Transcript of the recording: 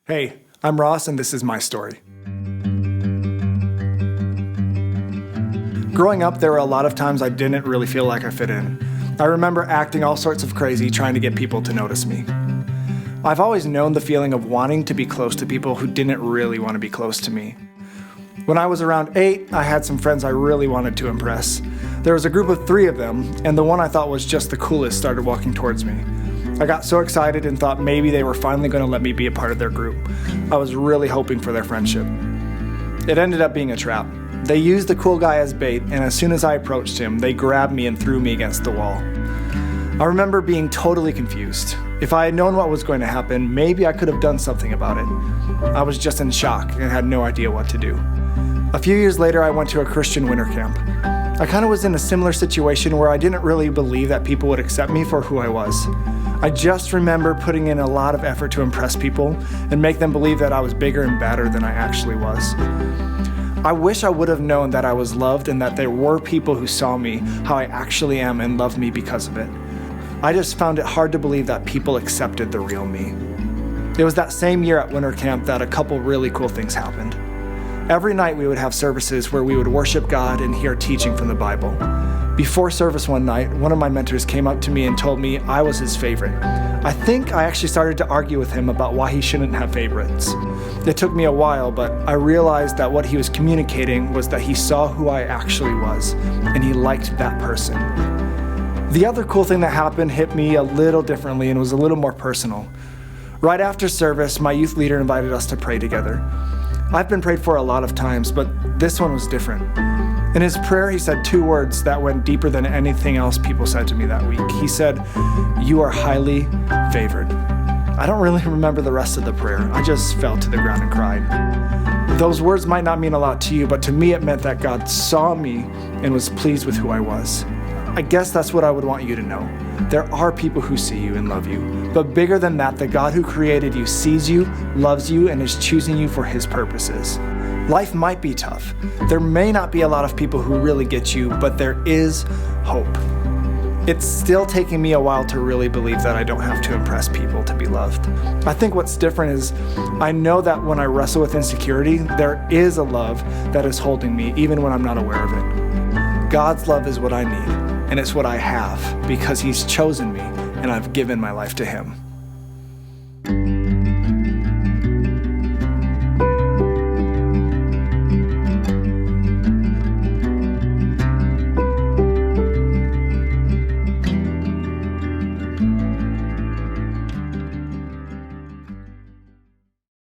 Hey, I'm Ross, and this is my story. Growing up, there were a lot of times I didn't really feel like I fit in. I remember acting all sorts of crazy trying to get people to notice me. I've always known the feeling of wanting to be close to people who didn't really want to be close to me. When I was around 8, I had some friends I really wanted to impress. There was a group of 3 of them, and the one I thought was just the coolest started walking towards me. I got so excited and thought maybe they were finally going to let me be a part of their group. I was really hoping for their friendship. It ended up being a trap. They used the cool guy as bait, and as soon as I approached him, they grabbed me and threw me against the wall. I remember being totally confused. If I had known what was going to happen, maybe I could have done something about it. I was just in shock and had no idea what to do. A few years later, I went to a Christian winter camp. I kind of was in a similar situation where I didn't really believe that people would accept me for who I was. I just remember putting in a lot of effort to impress people and make them believe that I was bigger and badder than I actually was. I wish I would have known that I was loved and that there were people who saw me how I actually am and loved me because of it. I just found it hard to believe that people accepted the real me. It was that same year at winter camp that a couple really cool things happened. Every night we would have services where we would worship God and hear teaching from the Bible. Before service one night, one of my mentors came up to me and told me I was his favorite. I think I actually started to argue with him about why he shouldn't have favorites. It took me a while, but I realized that what he was communicating was that he saw who I actually was, and he liked that person. The other cool thing that happened hit me a little differently and was a little more personal. Right after service, my youth leader invited us to pray together. I've been prayed for a lot of times, but this one was different. In his prayer, he said 2 words that went deeper than anything else people said to me that week. He said, "You are highly favored." I don't really remember the rest of the prayer. I just fell to the ground and cried. Those words might not mean a lot to you, but to me it meant that God saw me and was pleased with who I was. I guess that's what I would want you to know. There are people who see you and love you. But bigger than that, the God who created you sees you, loves you, and is choosing you for his purposes. Life might be tough. There may not be a lot of people who really get you, but there is hope. It's still taking me a while to really believe that I don't have to impress people to be loved. I think what's different is I know that when I wrestle with insecurity, there is a love that is holding me even when I'm not aware of it. God's love is what I need, and it's what I have because he's chosen me and I've given my life to him.